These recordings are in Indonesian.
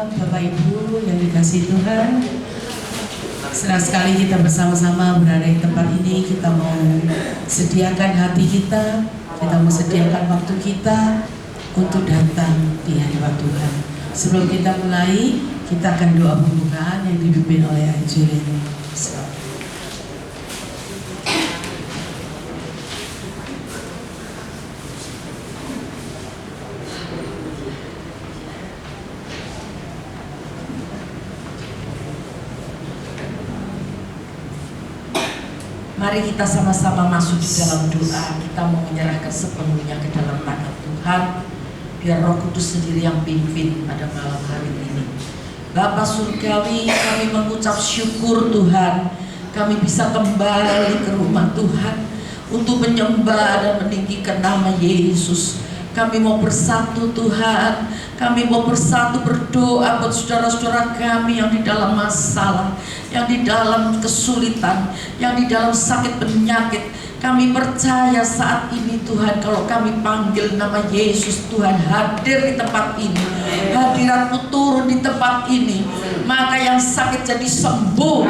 malam Bapak Ibu yang dikasihi Tuhan. Senang sekali kita bersama-sama berada di tempat ini. Kita mau sediakan hati kita mau sediakan waktu kita untuk datang di hadirat Tuhan. Sebelum kita mulai, kita akan doa pembukaan yang dipimpin oleh Angelina. Mari kita sama-sama masuk di dalam doa. Kita mau menyerahkan sepenuhnya ke dalam tangan Tuhan. Biar Roh Kudus sendiri yang pimpin pada malam hari ini. Bapa Surgawi, kami mengucap syukur Tuhan. Kami bisa kembali ke rumah Tuhan untuk menyembah dan meninggikan nama Yesus. Kami mau bersatu Tuhan. Kami mau bersatu berdoa buat saudara-saudara kami yang di dalam masalah, yang di dalam kesulitan, yang di dalam sakit penyakit. Kami percaya saat ini Tuhan, kalau kami panggil nama Yesus, Tuhan hadir di tempat ini. Hadirat-Mu turun di tempat ini. Maka yang sakit jadi sembuh,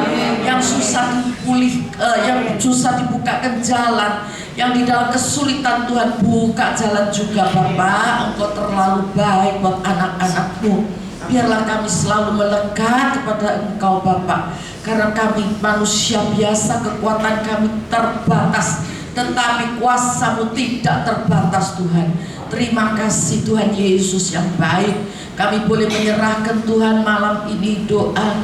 yang susah dipulih, yang susah dibukakan jalan, yang di dalam kesulitan Tuhan buka jalan juga Bapa. Engkau terlalu baik buat anak-anak-Mu. Biarlah kami selalu melekat kepada Engkau Bapa. Karena kami manusia biasa, kekuatan kami terbatas, tetapi kuasa-Mu tidak terbatas Tuhan. Terima kasih Tuhan Yesus yang baik. Kami boleh menyerahkan Tuhan malam ini doa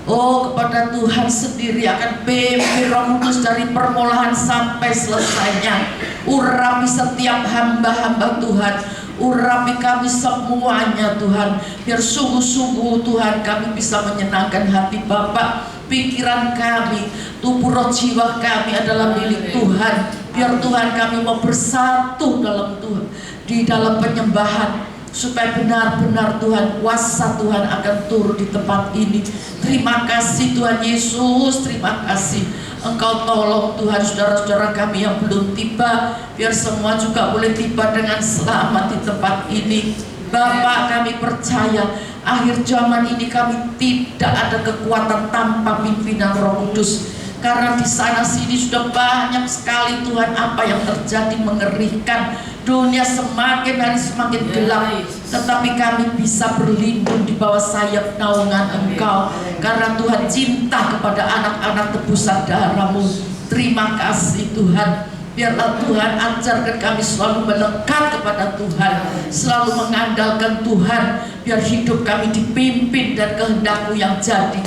kepada Tuhan sendiri akan pimpin Roh Kudus dari permulaan sampai selesainya. Urapi setiap hamba-hamba Tuhan, urapi kami semuanya Tuhan. Biar sungguh-sungguh Tuhan kami bisa menyenangkan hati Bapa. Pikiran kami, tubuh roh jiwa kami adalah milik Tuhan. Biar Tuhan kami mau bersatu dalam Tuhan, di dalam penyembahan, supaya benar-benar Tuhan kuasa Tuhan akan turun di tempat ini. Terima kasih Tuhan Yesus, terima kasih Engkau tolong Tuhan saudara-saudara kami yang belum tiba, biar semua juga boleh tiba dengan selamat di tempat ini. Bapak, kami percaya akhir zaman ini kami tidak ada kekuatan tanpa pimpinan Roh Kudus. Karena di sana sini sudah banyak sekali Tuhan apa yang terjadi mengerikan. Dunia semakin hari semakin gelap, tetapi kami bisa berlindung di bawah sayap naungan Engkau. Karena Tuhan cinta kepada anak-anak tebusan darah-Mu. Terima kasih Tuhan. Biarlah Tuhan ajarkan kami selalu melekat kepada Tuhan, selalu mengandalkan Tuhan. Biar hidup kami dipimpin dan kehendak-Mu yang jadi.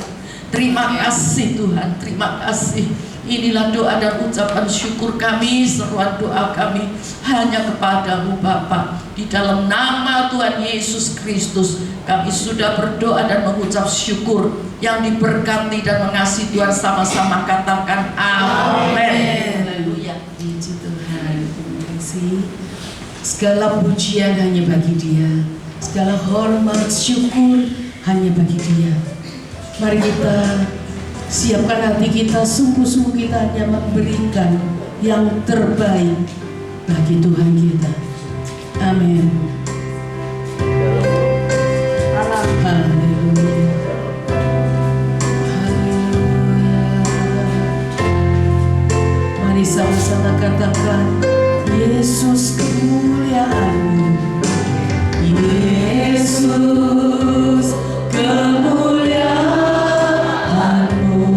Terima kasih Tuhan, terima kasih. Inilah doa dan ucapan syukur kami, seruan doa kami hanya kepadamu Bapa. Di dalam nama Tuhan Yesus Kristus kami sudah berdoa dan mengucap syukur. Yang diberkati dan mengasihi Tuhan sama-sama katakan amin. Haleluya. Puji Tuhan. Terima kasih. Segala pujian hanya bagi Dia, segala hormat syukur hanya bagi Dia. Mari kita siapkan hati kita, sungguh-sungguh kita hanya memberikan yang terbaik bagi Tuhan kita. Amin. Haleluya. Mari sama-sama katakan, Yesus kemuliaan-Mu, Yesus kemuliaan-Mu,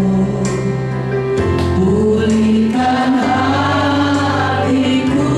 pulihkan hatiku,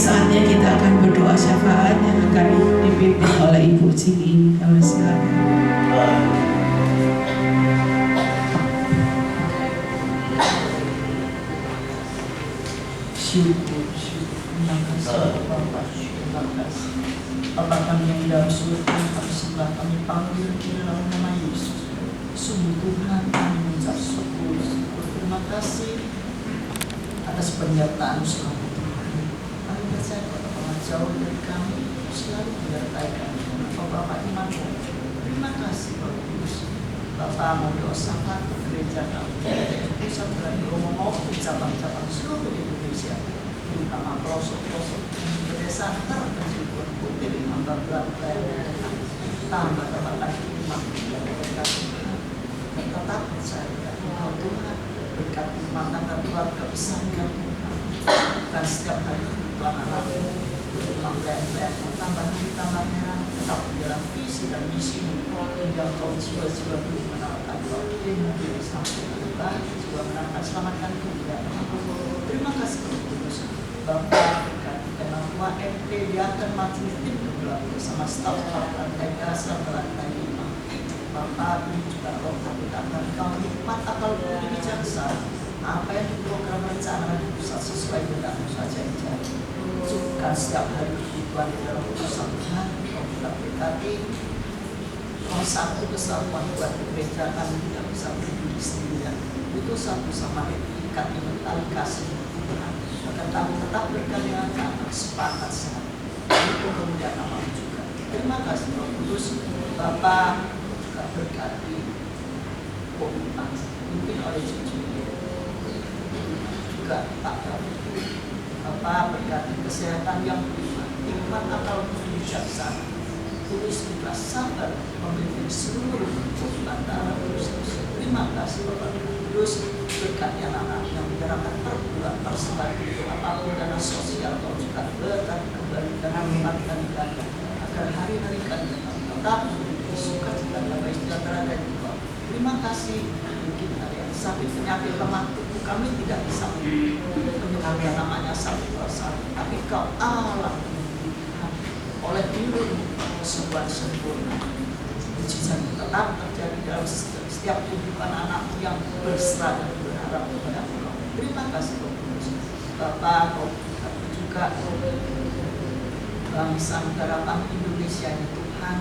saatnya kita akan berdoa syafaat yang akan dipimpin oleh Ibu Cini. Kami silakan. Syukur, terima kasih Bapak, terima kasih. Bapak kami yang dalam surga, kami sembah, kami panggil di dalam nama Yesus. Sungguh Tuhan, kami mengucap syukur, terima kasih atas penyertaan selalu Tuhan. Kami percaya bahwa jauh dari kami selalu menyertai kami. Bapak iman, terima kasih Bapak Yesus. Bapak mau dosa satu gereja kami, pusat dan Romo maupun cabang-cabang seluruh Indonesia, terutama pelosok-pelosok pedesaan terpencil putih hamba belakang tambah lagi imam tetap percaya bahwa Tuhan berkati rumah tangga keluarga besar yang Tuhan dan setiap hari Tuhan anak membayar tambah merah tetap dalam visi dan misi hingga kau jiwa-jiwa belum menawarkan kau diri sampai baik jiwa menawarkan selamatkan dunia. Terima kasih Tuhan Bapak berkati dalam UMP diakan majelis tim kedua bersama staf lantai dasar lantai 5. Bapak ini juga roh akan kau hikmat akal budi bijaksana apa yang diprogram rencana di pusat sesuai dengan saja yang Cukupkan setiap hari kebutuhan di dalam urusan Tuhan. Kau kita berkati kau satu kesatuan buat gereja kami tidak bisa berdiri sendirian. Itu satu sama lain ikat dengan tali kasih Tuhan. Akan kami tetap bergandingan tangan sepakat sehat. Itu kemudian amal juga. Terima kasih Roh Kudus. Bapak juga berkati komitmen dipimpin oleh cucu juga Pak Daud. Bapak berkati kesehatan yang prima, hikmat akal budi bijaksana, tulis ikhlas sabar memimpin seluruh antara Kristus. Terima kasih Bapak Kudus, berkati anak-anak yang menyerahkan perbulan persembahan itu apapun dana sosial atau juga berkati kembali dan menempatkan ibadah agar hari-hari kami tetap memiliki sukacita damai sejahtera dan juga. Terima kasih mungkin ada yang sakit penyakit lemah tubuh kami tidak bisa menyebutkan namanya sakit rasa, tapi Kau Allah oleh dirimu sebuah sempurna. Mujizat tetap terjadi dalam setiap kehidupan anakmu yang berserah dan berharap kepada Engkau. Terima kasih Bapak, Kau juga bangsa negara kami Indonesia ini Tuhan.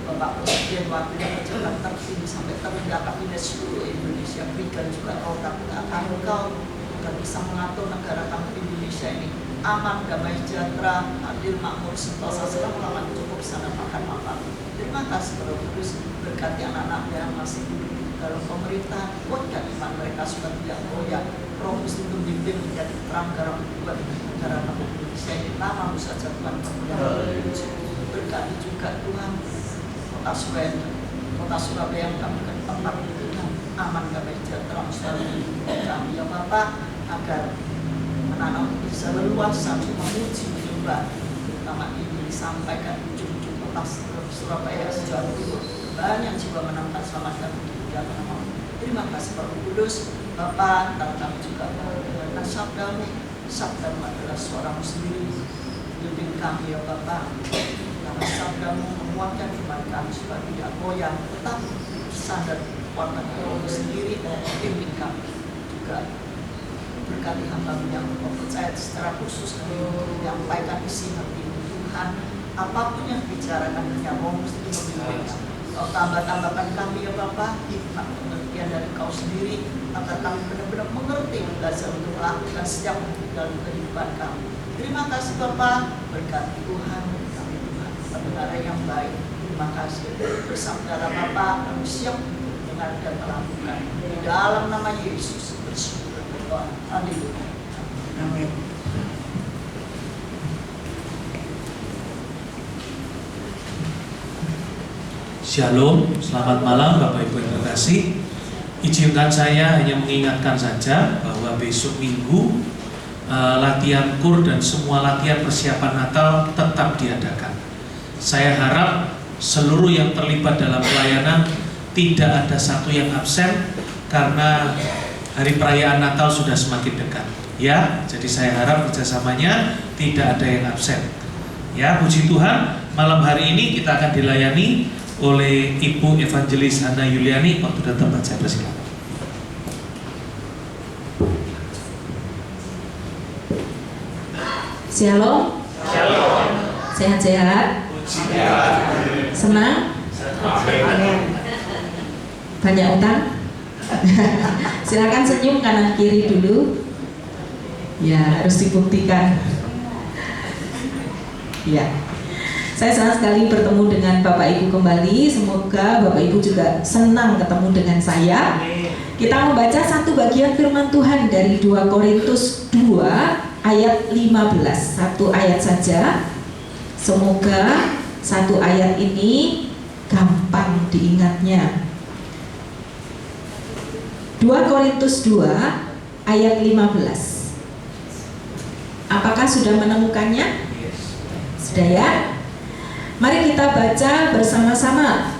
Bapak Presiden, Wakil Pejabat tertinggi sampai terendah kabinet seluruh Indonesia, berikan juga roh takut akan Engkau agar bisa mengatur negara kami Indonesia ini aman, damai, sejahtera, adil, makmur, sentosa, selama cukup sana makan makan. Terima kasih Roh Kudus, berkati anak-anak yang masih duduk dalam pemerintahan, kuatkan iman mereka supaya tidak goyah. Roh Kudus itu membimbing menjadi terang garam buat negara kami Indonesia ini. Namamu saja Tuhan permulaan. Berkati juga Tuhan Kota Surabaya yang kami tempat Tuhan aman, damai, sejahtera selalu kami ya Bapak agar menanam bisa leluasa memuji menyembah terutama ini disampaikan ujung-ujung kota Surabaya sejauh timur banyak jiwa menangkan selamatkan untuk nama. Terima kasih Pak Kudus Bapak dan kami juga mendengarkan sabdamu adalah suaramu sendiri bimbing kami ya Bapak karena sabdamu menguatkan iman kami supaya tidak goyah tetap sadar kekuatan Kau sendiri bimbing kami juga berkati hamba yang Kau percaya secara khusus kami menyampaikan isi hati Tuhan apapun yang dibicarakan hanya mau mesti membimbing Kau tambah-tambahkan kami ya Bapak hikmat pengertian dari Kau sendiri agar kami benar-benar mengerti belajar untuk melakukan setiap dalam kehidupan kami. Terima kasih Bapak berkati Tuhan kami Tuhan pendengaran yang baik. Terima kasih bersama Bapak kami siap mendengar dan melakukan di dalam nama Yesus bersyukur. Haleluya. Amin. Shalom, selamat malam Bapak Ibu yang terkasih. Izinkan saya hanya mengingatkan saja bahwa besok Minggu latihan kur dan semua latihan persiapan Natal tetap diadakan. Saya harap seluruh yang terlibat dalam pelayanan tidak ada satu yang absen karena hari perayaan Natal sudah semakin dekat. Ya, jadi saya harap kerjasamanya tidak ada yang absen. Ya, puji Tuhan, malam hari ini kita akan dilayani oleh Ibu Evangelis Hana Yuliani. Waktu dan tempat saya persilakan. Shalom. Sehat-sehat. Senang. Banyak utang. Silakan senyum kanan kiri dulu. Ya, harus dibuktikan. Ya. Saya senang sekali bertemu dengan Bapak Ibu kembali. Semoga Bapak Ibu juga senang ketemu dengan saya. Kita membaca satu bagian firman Tuhan dari 2 Korintus 2 ayat 15. Satu ayat saja. Semoga satu ayat ini gampang diingatnya. 2 Korintus 2 ayat 15. Apakah sudah menemukannya? Sudah ya? Mari kita baca bersama-sama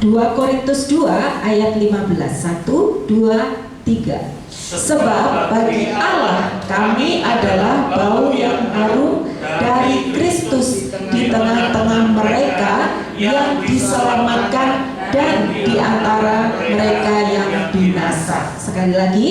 2 Korintus 2 ayat 15. 1, 2, 3. Sebab bagi Allah kami adalah bau yang harum dari Kristus di tengah-tengah mereka yang diselamatkan dan di antara mereka yang binasa. Sekali lagi,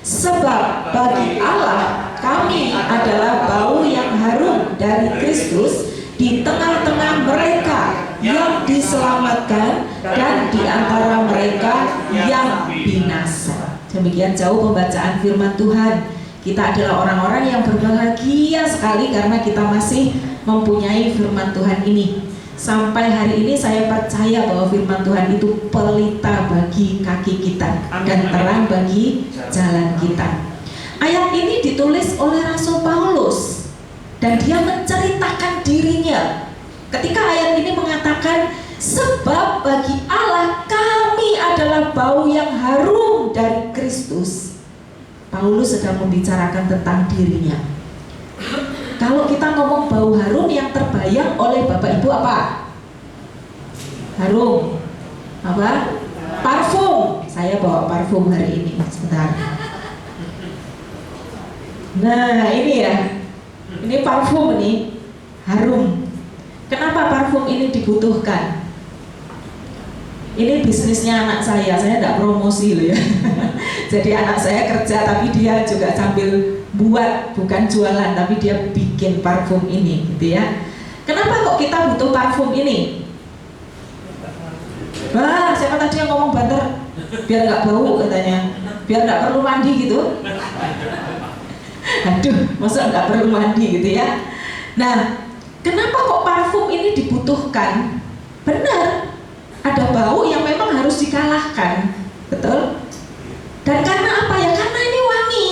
sebab bagi Allah kami adalah bau yang harum dari Kristus di tengah-tengah mereka yang diselamatkan dan di antara mereka yang binasa. Demikian jauh pembacaan firman Tuhan. Kita adalah orang-orang yang berbahagia sekali karena kita masih mempunyai firman Tuhan ini. Sampai hari ini saya percaya bahwa firman Tuhan itu pelita bagi kaki kita dan terang bagi jalan kita. Ayat ini ditulis oleh Rasul Paulus dan dia menceritakan dirinya. Ketika ayat ini mengatakan, sebab bagi Allah kami adalah bau yang harum dari Kristus. Paulus sedang membicarakan tentang dirinya. Kalau kita ngomong bau harum, yang terbayang oleh Bapak Ibu apa? Harum. Apa? Parfum. Saya bawa parfum hari ini. Sebentar. Nah, ini ya. Ini parfum nih. Harum. Kenapa parfum ini dibutuhkan? Ini bisnisnya anak saya tidak promosi loh ya. Jadi anak saya kerja tapi dia juga sambil buat, bukan jualan, tapi dia bikin parfum ini gitu ya. Kenapa kok kita butuh parfum ini? Wah, siapa tadi yang ngomong banter? Biar nggak bau katanya, biar nggak perlu mandi gitu. Aduh, masa nggak perlu mandi gitu ya. Nah, kenapa kok parfum ini dibutuhkan? Benar, ada bau yang memang harus dikalahkan, betul? Dan karena apa ya? Karena ini wangi.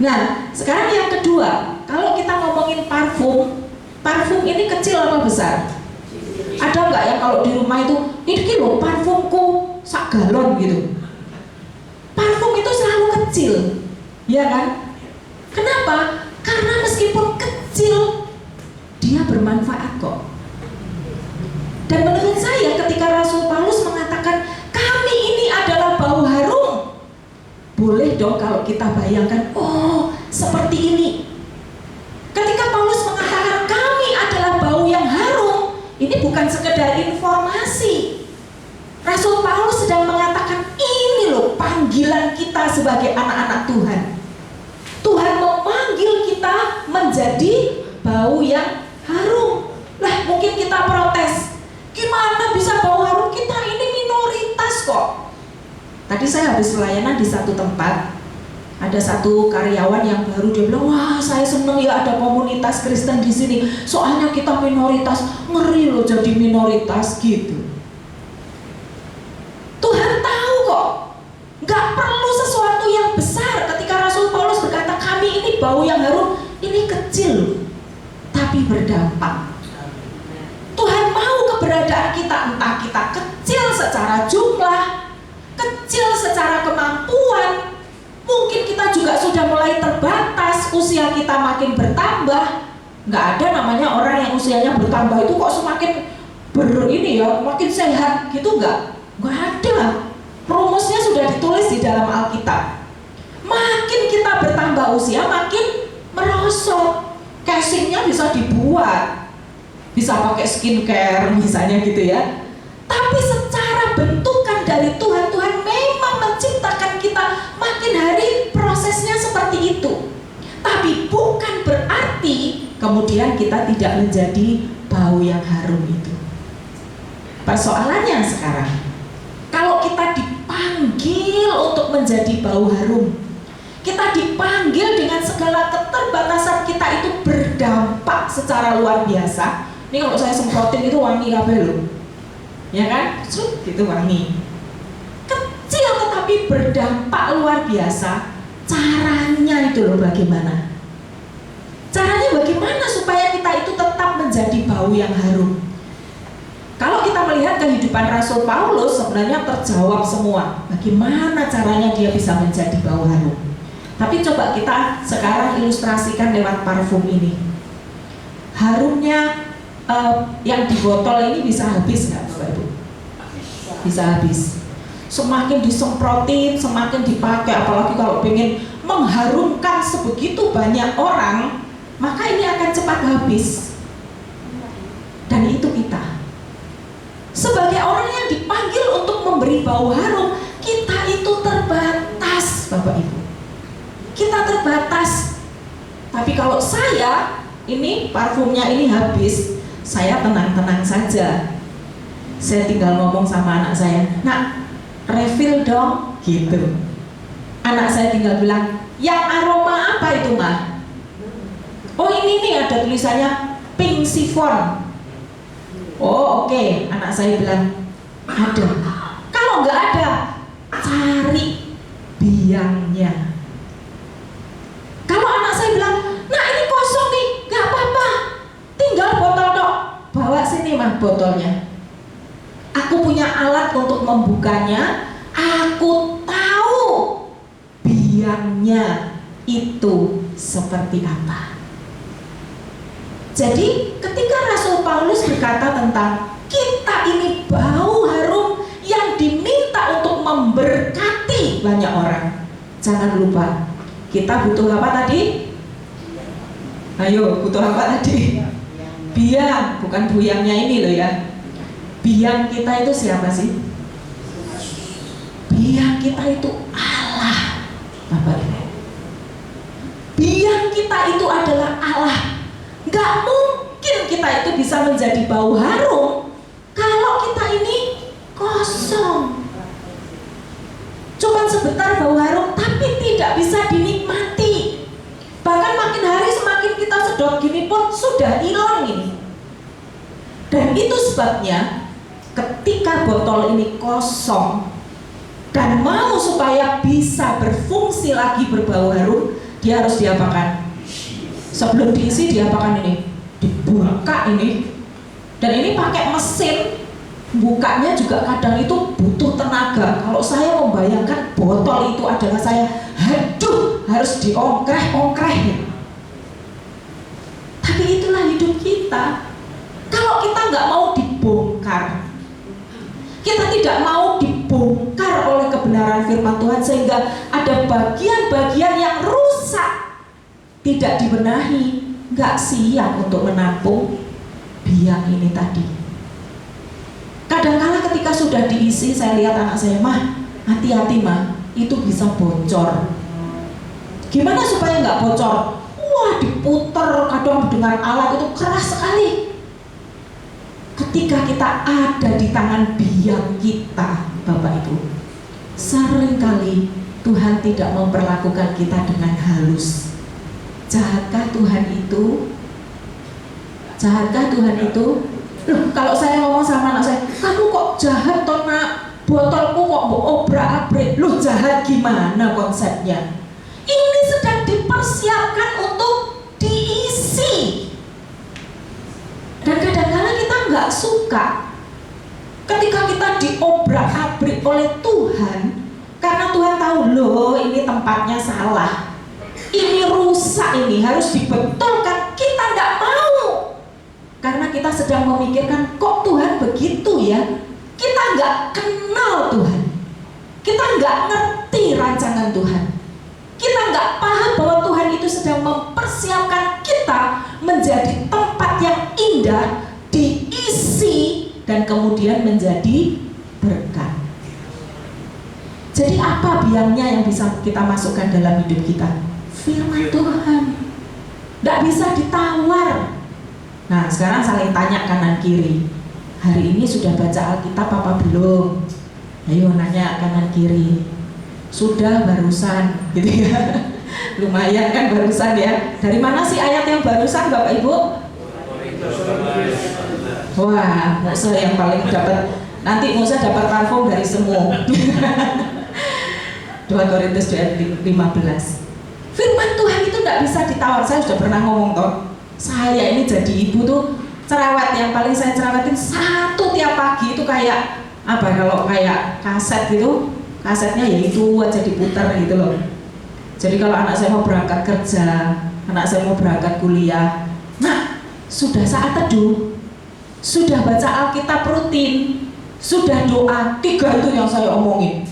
Nah, sekarang yang kedua, kalau kita ngomongin parfum, parfum ini kecil apa besar? Ada nggak yang kalau di rumah itu, ini loh parfumku sak galon gitu? Parfum itu selalu kecil, ya kan? Kenapa? Karena meskipun kecil, dia bermanfaat kok. Dan menurut saya ketika Rasul Paulus mengatakan kami ini adalah bau harum, boleh dong kalau kita bayangkan, oh seperti ini. Ketika Paulus mengatakan kami adalah bau yang harum, ini bukan sekedar informasi. Rasul Paulus sedang mengatakan ini loh panggilan kita sebagai anak-anak Tuhan. Tuhan memanggil kita menjadi bau yang harum. Lah mungkin kita protes, gimana bisa bau harum? Kita ini minoritas kok. Tadi saya habis pelayanan di satu tempat, ada satu karyawan yang baru, dia bilang, wah saya seneng ya ada komunitas Kristen di sini. Soalnya kita minoritas, ngeri loh jadi minoritas gitu. Tuhan tahu kok, nggak perlu sesuatu yang besar. Ketika Rasul Paulus berkata kami ini bau yang harum, ini kecil tapi berdampak. Tuhan mau keberadaan kita, entah kita kecil secara jumlah, kecil secara kemampuan, mungkin kita juga sudah mulai terbatas, usia kita makin bertambah. Nggak ada namanya orang yang usianya bertambah itu kok semakin makin sehat gitu, nggak ada. Rumusnya sudah ditulis di dalam Alkitab. Makin kita bertambah usia, makin merosot. Casingnya bisa dibuat, bisa pakai skincare misalnya gitu ya. Tapi secara bentukan dari Tuhan, Tuhan memang menciptakan kita makin hari prosesnya seperti itu. Tapi bukan berarti kemudian kita tidak menjadi bau yang harum itu. Persoalannya sekarang, kalau kita dipanggil untuk menjadi bau harum, kita dipanggil dengan segala keterbatasan kita itu berdampak secara luar biasa. Ini kalau saya semprotin itu wangi kabeh loh, ya kan? Gitu wangi. Kecil tetapi berdampak luar biasa. Caranya itu loh bagaimana? Caranya bagaimana supaya kita itu tetap menjadi bau yang harum? Kalau kita melihat kehidupan Rasul Paulus sebenarnya terjawab semua. Bagaimana caranya dia bisa menjadi bau harum? Tapi coba kita sekarang ilustrasikan lewat parfum ini. Harumnya yang di botol ini bisa habis nggak Bapak Ibu? Bisa habis. Semakin disemprotin, semakin dipakai, apalagi kalau pengen mengharumkan sebegitu banyak orang, maka ini akan cepat habis. Dan itu kita. Sebagai orang yang dipanggil untuk memberi bau harum, kita itu terbatas, Bapak Ibu. Kita terbatas. Tapi kalau saya, ini parfumnya ini habis, saya tenang-tenang saja. Saya tinggal ngomong sama anak saya, "Nak, refill dong," gitu. Anak saya tinggal bilang, "Yang aroma apa itu, Mah?" "Oh, ini nih ada tulisannya pink chiffon." "Oh, oke." Anak saya bilang, "Ada." Kalau nggak ada, cari biangnya. Kalau anak saya bilang, "Nah, ini kosong nih," nggak apa-apa, tinggal botol dok, bawa sini Mah botolnya. Aku punya alat untuk membukanya, aku tahu biangnya itu seperti apa. Jadi ketika Rasul Paulus berkata tentang kita ini bau harum yang diminta untuk memberkati banyak orang, jangan lupa kita butuh apa tadi? Ayo, butuh apa tadi? Biang, bukan buyangnya ini loh ya. Biang kita itu siapa sih? Biang kita itu Allah, Bapak Ibu. Biang kita itu adalah Allah. Gak mungkin kita itu bisa menjadi bau harum kalau kita ini kosong. Cuman sebentar bau harum, tapi tidak bisa dinikmati. Bahkan makin hari semakin kita sedot gini pun sudah hilang ini. Dan itu sebabnya ketika botol ini kosong dan mau supaya bisa berfungsi lagi berbau harum, dia harus diapakan? Sebelum diisi diapakan ini? Dibuka ini. Dan ini pakai mesin. Bukanya juga kadang itu butuh tenaga. Kalau saya membayangkan botol itu adalah saya, aduh, harus diongkreh-ongkreh. Tapi itulah hidup kita. Kalau kita nggak mau dibongkar, kita tidak mau dibongkar oleh kebenaran firman Tuhan sehingga ada bagian-bagian yang rusak, tidak dibenahi, nggak siap untuk menampung biang ini tadi. Kadang-kala ketika sudah diisi, saya lihat anak saya, "Mah, hati-hati Mah, itu bisa bocor." Gimana supaya nggak bocor? Wah, diputer, kadang dengan alat itu keras sekali. Ketika kita ada di tangan biang kita, Bapak Ibu, seringkali Tuhan tidak memperlakukan kita dengan halus. Jahatkah Tuhan itu? Jahatkah Tuhan itu? Loh, kalau saya ngomong sama anak saya, "Kamu kok jahat toh Nak? Botolku kok obrak-abrik." Loh, jahat gimana konsepnya? Ini sedang dipersiapkan untuk diisi. Dan kadang-kadang kita nggak suka ketika kita diobrak-abrik oleh Tuhan, karena Tuhan tahu, loh ini tempatnya salah, ini rusak, ini harus dibetulkan. Kita nggak mau, karena kita sedang memikirkan, kok Tuhan begitu ya? Kita nggak kenal Tuhan, kita nggak ngerti rancangan Tuhan, kita nggak paham bahwa Tuhan itu sedang mempersiapkan kita menjadi tempat yang indah, diisi, dan kemudian menjadi berkat. Jadi apa biangnya yang bisa kita masukkan dalam hidup kita? Firman Tuhan. Nggak bisa ditawar. Nah, sekarang saling tanya kanan kiri. Hari ini sudah baca Alkitab apa belum? Ayo nanya kanan kiri. Sudah barusan, gitu ya. Lumayan kan barusan ya. Dari mana sih ayat yang barusan, Bapak Ibu? Wah, Musa yang paling dapat. Nanti Musa dapat parfum dari semu. 2 Korintus 15. Firman Tuhan itu tidak bisa ditawar. Saya sudah pernah ngomong toh. Saya ini jadi ibu tuh cerewet, yang paling saya cerewetin satu tiap pagi itu kayak apa, kalau kayak kaset gitu, kasetnya ya itu aja diputar gitu loh. Jadi kalau anak saya mau berangkat kerja, anak saya mau berangkat kuliah, nah sudah saat teduh, sudah baca Alkitab rutin, sudah doa, 3 itu yang saya omongin.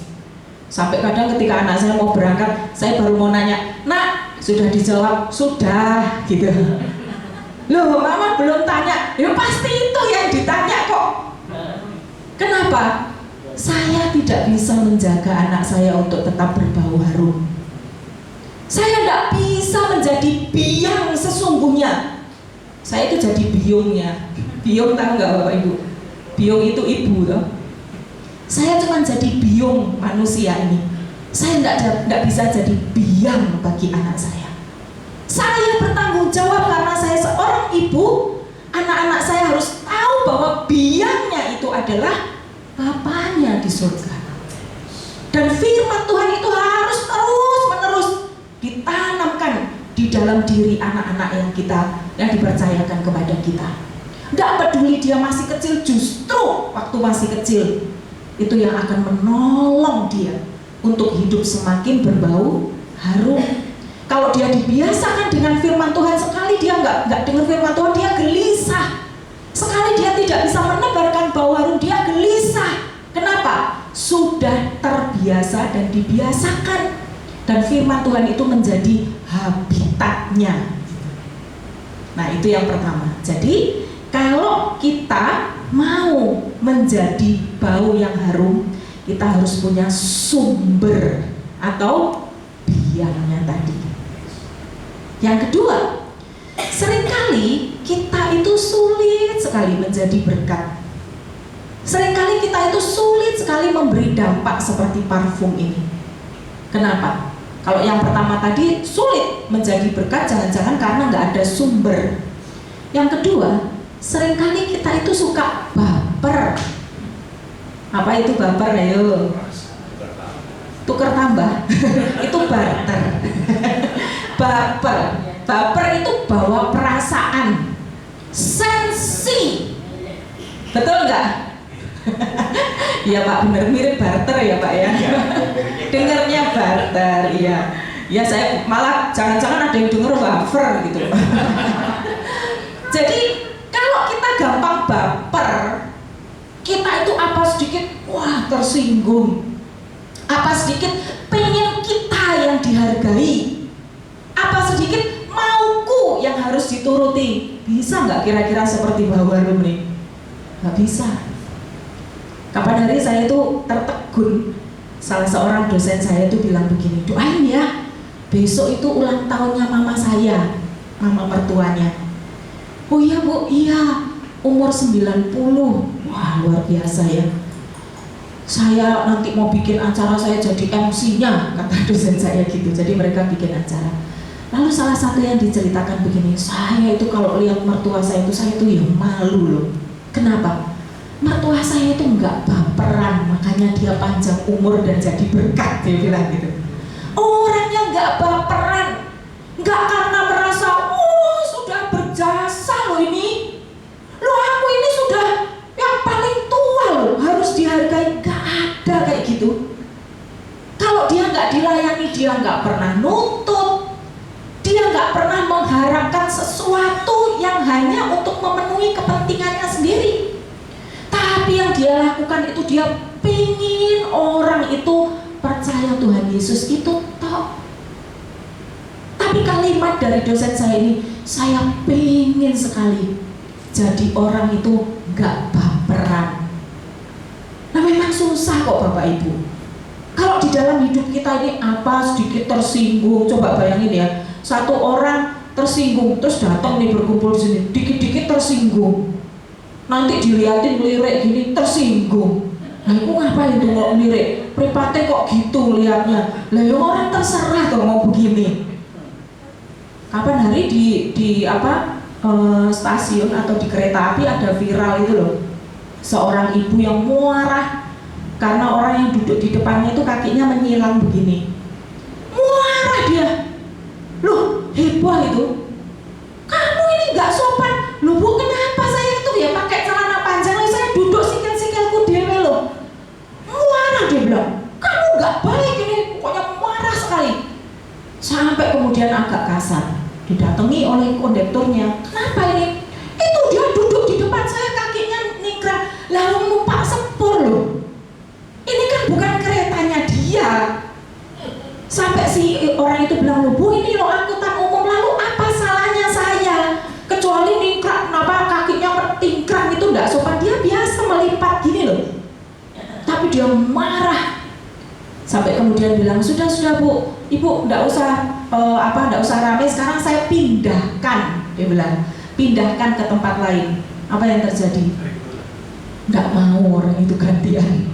Sampai kadang ketika anak saya mau berangkat, saya baru mau nanya, "Nak, sudah dijawab?" "Sudah," gitu. Loh, mama belum tanya. Ya pasti itu yang ditanya kok. Kenapa? Saya tidak bisa menjaga anak saya untuk tetap berbau harum. Saya tidak bisa menjadi biang sesungguhnya. Saya itu jadi biungnya. Biung tahu nggak Bapak Ibu? Biung itu ibu loh. Saya cuma jadi biung manusia ini. Saya tidak bisa jadi biang bagi anak saya. Saya bertanggung jawab karena saya seorang ibu. Anak-anak saya harus tahu bahwa biangnya itu adalah Bapaknya di surga. Dan firman Tuhan itu harus terus-menerus ditanamkan di dalam diri anak-anak yang dipercayakan kepada kita. Tidak peduli dia masih kecil, justru waktu masih kecil itu yang akan menolong dia untuk hidup semakin berbau harum. Kalau dia dibiasakan dengan firman Tuhan, sekali dia nggak dengar firman Tuhan, dia gelisah. Sekali dia tidak bisa menebarkan bau harum, dia gelisah. Kenapa? Sudah terbiasa dan dibiasakan. Dan firman Tuhan itu menjadi habitatnya. Nah, itu yang pertama. Jadi, kalau kita mau menjadi bau yang harum, kita harus punya sumber atau biangnya tadi. Yang kedua, seringkali kita itu sulit sekali menjadi berkat. Seringkali kita itu sulit sekali memberi dampak seperti parfum ini. Kenapa? Kalau yang pertama tadi sulit menjadi berkat, jangan-jangan karena nggak ada sumber. Yang kedua, seringkali kita itu suka baper. Apa itu baper? Ayo, tukar tambah. Itu barter. Baper itu bawa perasaan, sensi, betul nggak? Iya Pak, bener, mirip barter ya Pak ya. Dengarnya barter, iya. Ya saya malah jangan-jangan ada yang denger wafer gitu. Jadi kalau kita gampang baper, kita itu apa sedikit wah tersinggung, apa sedikit pengen kita yang dihargai, apa sedikit mauku yang harus dituruti. Bisa nggak kira-kira seperti bau harum nih? Nggak bisa. Kapan hari saya itu tertegun, salah seorang dosen saya itu bilang begini, "Doain ya, besok itu ulang tahunnya mama saya, mama mertuanya." "Oh iya Bu, iya, umur 90. Wah luar biasa ya. Saya nanti mau bikin acara, saya jadi MC-nya," kata dosen saya gitu. Jadi mereka bikin acara. Lalu salah satu yang diceritakan begini, "Saya itu kalau lihat mertua saya itu ya malu loh. Kenapa? Mertua saya itu nggak baperan, makanya dia panjang umur dan jadi berkat," dia bilang gitu. Orangnya nggak baperan, nggak karena merasa, "Oh sudah berjasa loh ini, loh aku ini sudah yang paling tua loh, harus dihargai." Nggak ada kayak gitu. Kalau dia nggak dilayani, dia nggak pernah nuntut. Dia nggak pernah mengharapkan sesuatu yang hanya untuk memenuhi kepentingannya sendiri. Tapi yang dia lakukan itu dia pingin orang itu percaya Tuhan Yesus itu toh. Tapi kalimat dari dosen saya ini, saya pengen sekali jadi orang itu gak baperan. Nah memang susah kok Bapak Ibu. Kalau di dalam hidup kita ini apa sedikit tersinggung, coba bayangin ya, satu orang tersinggung terus datang nih berkumpul di sini, dikit-dikit tersinggung. Nanti dilihatin ngelirik gini tersinggung. Nah aku ngapain tuh mau ngelirik? Pripatnya kok gitu liatnya. Lah ya orang terserah tuh mau begini. Kapan hari di stasiun atau di kereta api ada viral itu loh, seorang ibu yang marah karena orang yang duduk di depannya itu kakinya menyilang begini. Marah dia, loh heboh itu. Kamu ini nggak sopan, loh Bu kenapa saya itu ya pakai celana panjang, saya duduk sikil-sikilku dewe loh. Marah dia bilang, kamu nggak baik ini, pokoknya marah sekali. Sampai kemudian agak kasar, didatangi oleh kondekturnya. Kenapa ini? Itu dia duduk di depan saya kakinya ningkrang, lalu numpak sepur loh. Ini kan bukan keretanya dia. Sampai si orang itu bilang, loh Bu ini loh angkutan umum, lalu apa salahnya saya? Kecuali ningkrang, kenapa kakinya bertingkrang itu enggak sopan, dia biasa melipat gini loh. Tapi dia marah. Sampai kemudian bilang, sudah Bu, Ibu enggak usah enggak usah rame, sekarang saya pindahkan. Dia bilang, pindahkan ke tempat lain. Apa yang terjadi? Enggak mau orang itu gantian.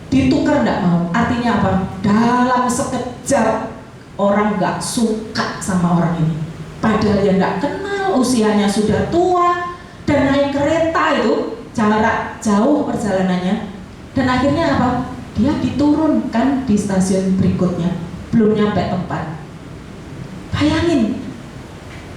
Ditukar enggak mau. Artinya apa? Dalam sekejap orang enggak suka sama orang ini. Padahal dia enggak kenal, usianya sudah tua, dan naik kereta itu jarak jauh perjalanannya. Dan akhirnya apa? Dia diturunkan di stasiun berikutnya, belum nyampe tempat. Bayangin.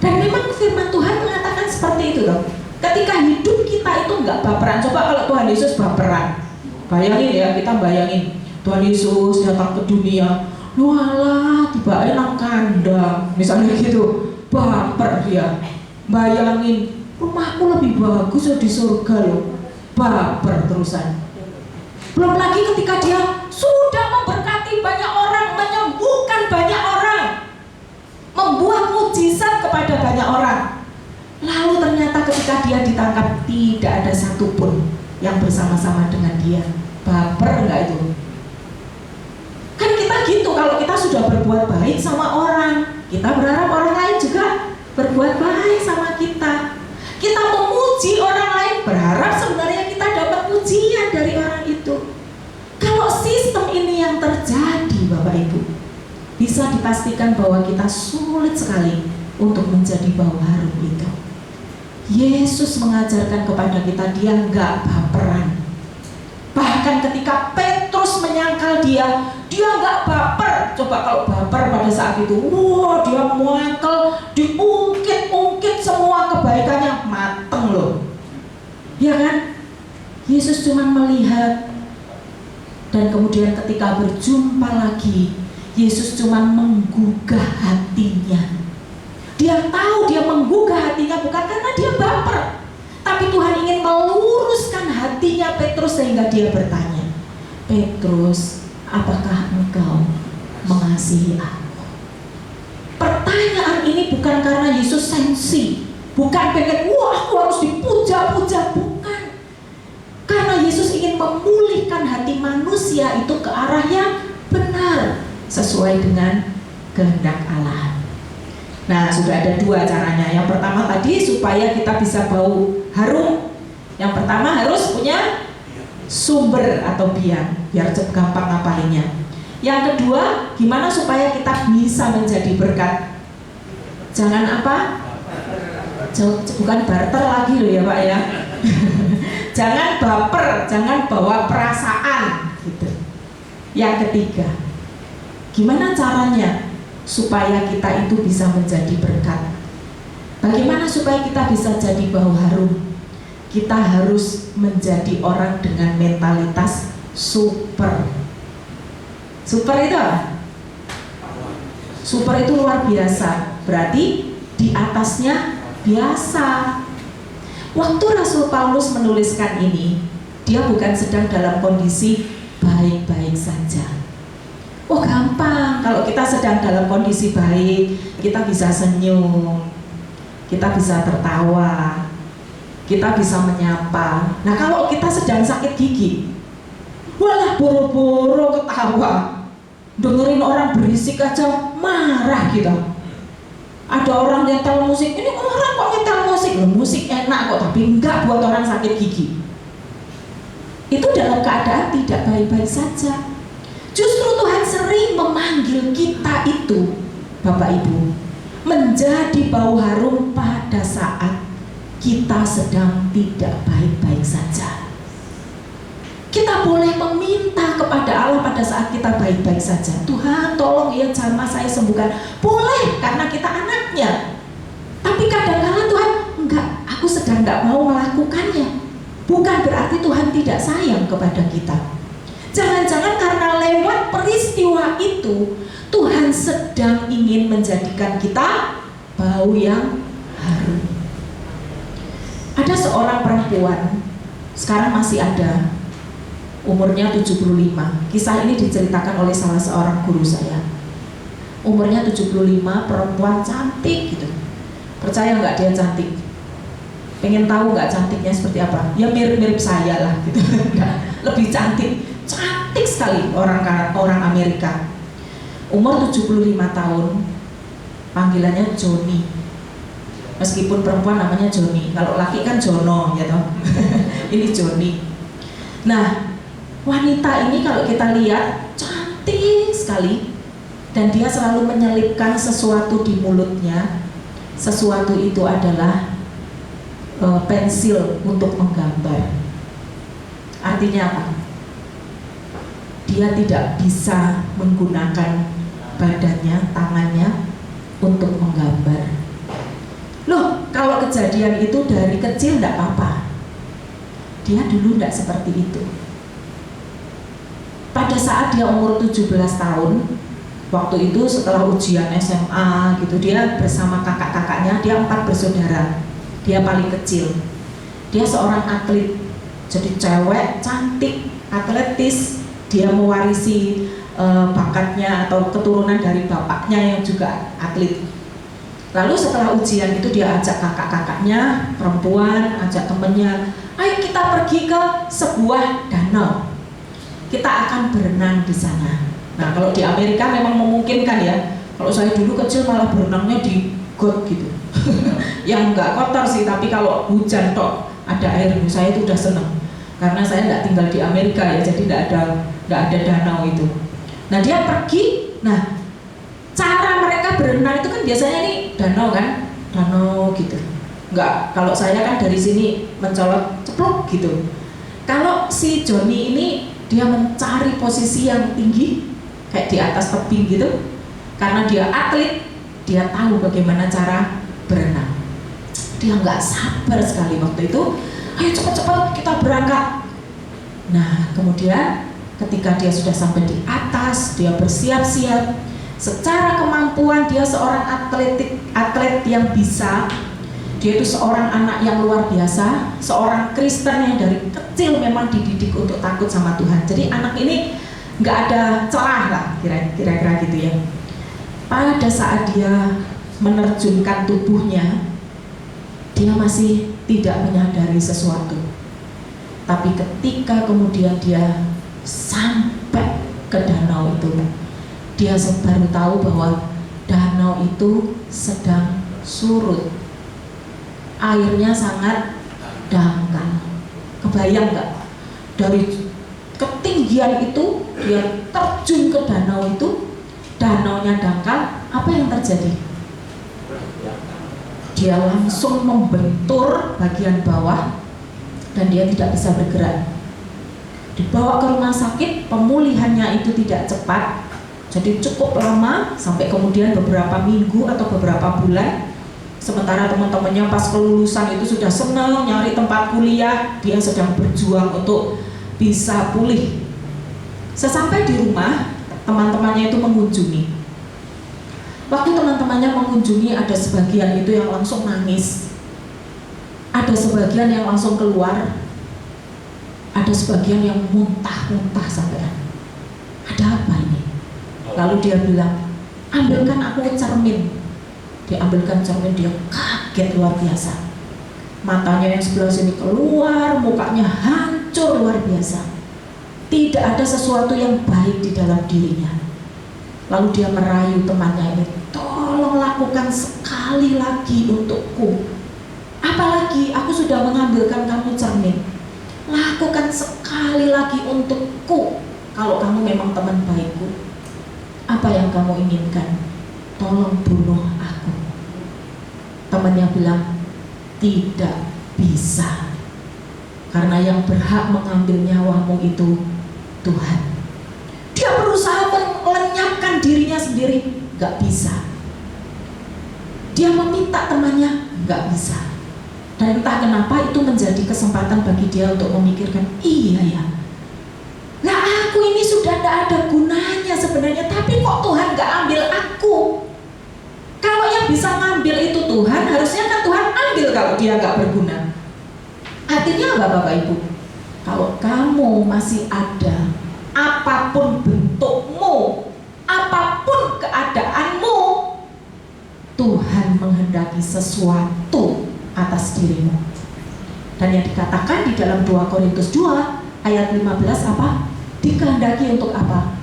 Dan memang firman Tuhan mengatakan seperti itu loh. Ketika hidup kita itu enggak baperan. Coba kalau Tuhan Yesus baperan, bayangin ya, kita bayangin Tuhan Yesus datang ke dunia, walah tiba-tiba nang kandang misalnya gitu, baper dia. Bayangin, rumahku lebih bagus di surga loh, baper terusan. Belum lagi ketika dia sudah memberkati banyak orang, menyembuhkan banyak orang, membuat mujizat kepada banyak orang, lalu ternyata ketika dia ditangkap tidak ada satupun yang bersama-sama dengan dia. Baper enggak itu? Kan kita gitu, kalau kita sudah berbuat baik sama orang, kita berharap orang lain juga berbuat baik sama kita. Kita memuji orang lain, berharap sebenarnya kita dapat pujian dari orang itu. Kalau sistem ini yang terjadi Bapak Ibu, bisa dipastikan bahwa kita sulit sekali untuk menjadi bau harum itu. Yesus mengajarkan kepada kita, dia enggak baperan. Bahkan ketika Petrus menyangkal dia enggak baper. Coba kalau baper pada saat itu, wah dia muangkel, diungkit-ungkit semua kebaikannya, mateng loh. Ya kan? Yesus cuma melihat, dan kemudian ketika berjumpa lagi, Yesus cuma menggugah hatinya. Dia tahu dia menggugah hatinya bukan karena dia baper, tapi Tuhan ingin meluruskan hatinya Petrus sehingga dia bertanya, Petrus, apakah engkau mengasihi aku? Pertanyaan ini bukan karena Yesus sensi, bukan pengen, wah aku harus dipuja-puja, bukan. Karena Yesus ingin memulihkan hati manusia itu ke arah yang benar, sesuai dengan kehendak Allah. Nah, sudah ada dua caranya. Yang pertama tadi supaya kita bisa bau harum. Yang pertama harus punya sumber atau biang, biar gampang ngapalinnya. Yang kedua, gimana supaya kita bisa menjadi berkat? Jangan apa? Bukan barter lagi loh ya Pak ya. Jangan baper, jangan bawa perasaan gitu. Yang ketiga, gimana caranya supaya kita itu bisa menjadi berkat? Bagaimana supaya kita bisa jadi bau harum? Kita harus menjadi orang dengan mentalitas super. Super itu apa? Super itu luar biasa, berarti di atasnya biasa. Waktu Rasul Paulus menuliskan ini, dia bukan sedang dalam kondisi baik-baik saja. Oh gampang, kalau kita sedang dalam kondisi baik, kita bisa senyum, kita bisa tertawa, kita bisa menyapa. Nah kalau kita sedang sakit gigi, walah boro-boro ketawa, dengerin orang berisik aja marah gitu. Ada orang nyetel musik, ini orang kok nyetel musik? Loh, musik enak kok, tapi enggak buat orang sakit gigi. Itu dalam keadaan tidak baik-baik saja. Justru Tuhan sering memanggil kita itu, Bapak Ibu, menjadi bau harum pada saat kita sedang tidak baik-baik saja. Kita boleh meminta kepada Allah pada saat kita baik-baik saja. Tuhan tolong ya jamah saya sembuhkan. Boleh, karena kita anaknya. Tapi kadang-kadang Tuhan, enggak, aku sedang enggak mau melakukannya. Bukan berarti Tuhan tidak sayang kepada kita. Jangan-jangan karena lewat peristiwa itu Tuhan sedang ingin menjadikan kita bau yang harum. Ada seorang perempuan, sekarang masih ada, umurnya 75. Kisah ini diceritakan oleh salah seorang guru saya. Umurnya 75, perempuan cantik gitu. Percaya nggak dia cantik? Pengen tahu nggak cantiknya seperti apa? Ya mirip-mirip saya lah gitu. Lebih cantik. Cantik sekali orang Amerika. Umur 75 tahun, panggilannya Joni. Meskipun perempuan namanya Joni, kalau laki kan Jono ya toh. Ini Joni. Nah, wanita ini kalau kita lihat cantik sekali, dan dia selalu menyelipkan sesuatu di mulutnya. Sesuatu itu adalah pensil untuk menggambar. Artinya apa? Dia tidak bisa menggunakan badannya, tangannya untuk menggambar. Loh, kalau kejadian itu dari kecil tidak apa-apa. Dia dulu tidak seperti itu. Pada saat dia umur 17 tahun, waktu itu setelah ujian SMA gitu, dia bersama kakak-kakaknya, dia 4 bersaudara. Dia paling kecil. Dia seorang atlet, jadi cewek cantik, atletis. Dia mewarisi bakatnya atau keturunan dari bapaknya yang juga atlet. Lalu setelah ujian itu dia ajak kakak-kakaknya perempuan, ajak temennya, ayo kita pergi ke sebuah danau, kita akan berenang di sana. Nah kalau di Amerika memang memungkinkan ya. Kalau saya dulu kecil malah berenangnya di got gitu. Yang nggak kotor sih, tapi kalau hujan tok ada air, saya itu udah seneng. Karena saya nggak tinggal di Amerika ya, jadi nggak ada danau itu. Nah dia pergi, nah cara mereka berenang itu kan biasanya nih danau kan, danau gitu. Nggak, kalau saya kan dari sini mencolot ceplok gitu. Kalau si Joni ini dia mencari posisi yang tinggi, kayak di atas tebing gitu. Karena dia atlet, dia tahu bagaimana cara berenang. Dia nggak sabar sekali waktu itu. Ayo cepat-cepat kita berangkat. Nah kemudian ketika dia sudah sampai di atas, dia bersiap-siap. Secara kemampuan dia seorang atlet yang bisa. Dia itu seorang anak yang luar biasa, seorang Kristen yang dari kecil memang dididik untuk takut sama Tuhan. Jadi anak ini nggak ada celah lah, kira-kira gitu ya. Pada saat dia menerjunkan tubuhnya, dia masih tidak menyadari sesuatu. Tapi ketika kemudian dia sampai ke danau itu, dia baru tahu bahwa danau itu sedang surut. Airnya sangat dangkal. Kebayang nggak? Dari ketinggian itu dia terjun ke danau itu, danaunya dangkal. Apa yang terjadi? Dia langsung membentur bagian bawah dan dia tidak bisa bergerak. Dibawa ke rumah sakit, pemulihannya itu tidak cepat, jadi cukup lama sampai kemudian beberapa minggu atau beberapa bulan. Sementara teman-temannya pas kelulusan itu sudah senang nyari tempat kuliah, dia sedang berjuang untuk bisa pulih. Sesampai di rumah, teman-temannya itu mengunjungi. Waktu teman-temannya mengunjungi, ada sebagian itu yang langsung nangis, ada sebagian yang langsung keluar, ada sebagian yang muntah-muntah sampai. Ada apa ini? Lalu dia bilang, ambilkan aku cermin. Diambilkan cermin, dia kaget luar biasa. Matanya yang sebelah sini keluar, mukanya hancur luar biasa. Tidak ada sesuatu yang baik di dalam dirinya. Lalu dia merayu temannya ini, tolong lakukan sekali lagi untukku. Apalagi aku sudah mengambilkan kamu cermin. Lakukan sekali lagi untukku. Kalau kamu memang teman baikku, apa yang kamu inginkan? Tolong bunuh aku. Temannya bilang, tidak bisa, karena yang berhak mengambil nyawamu itu Tuhan. Dia berusaha melenyapkan dirinya sendiri, gak bisa. Dia meminta temannya, gak bisa. Dan entah kenapa itu menjadi kesempatan bagi dia untuk memikirkan, iya ya, nah aku ini sudah gak ada gunanya sebenarnya, tapi kok Tuhan gak ambil aku? Kalau yang bisa ngambil itu Tuhan, harusnya kan Tuhan ambil kalau dia gak berguna. Artinya apa Bapak Ibu? Kalau kamu masih ada, apapun bentukmu, apapun keadaanmu, Tuhan menghendaki sesuatu atas dirimu. Dan yang dikatakan di dalam 2 Korintus 2 ayat 15 apa? Dikehendaki untuk apa?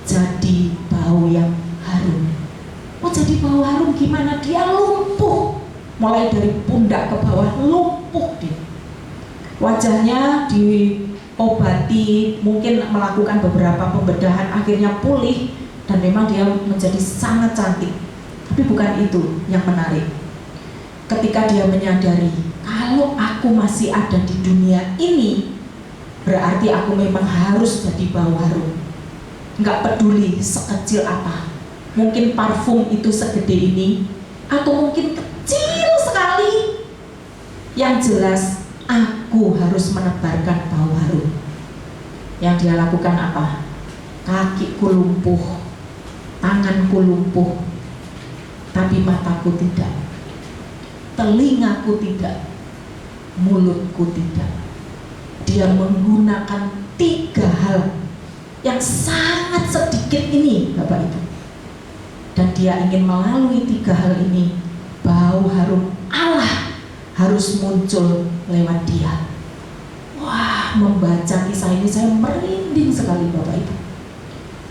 Jadi bau yang harum. Oh, jadi bau harum gimana? Dia lumpuh, mulai dari pundak ke bawah lumpuh dia. Wajahnya diobati, mungkin melakukan beberapa pembedahan, akhirnya pulih, dan memang dia menjadi sangat cantik. Tapi bukan itu yang menarik. Ketika dia menyadari, kalau aku masih ada di dunia ini, berarti aku memang harus jadi bau harum. Nggak peduli sekecil apa. Mungkin parfum itu segede ini, atau mungkin kecil sekali. Yang jelas, aku harus menebarkan bau harum. Yang dia lakukan apa? Kakiku lumpuh, tanganku lumpuh, tapi mataku tidak, telingaku tidak, mulutku tidak. Dia menggunakan 3 hal yang sangat sedikit ini, Bapak Ibu. Dan dia ingin melalui 3 hal ini, bau harum Allah harus muncul lewat dia. Wah, membaca kisah ini saya merinding sekali Bapak Ibu.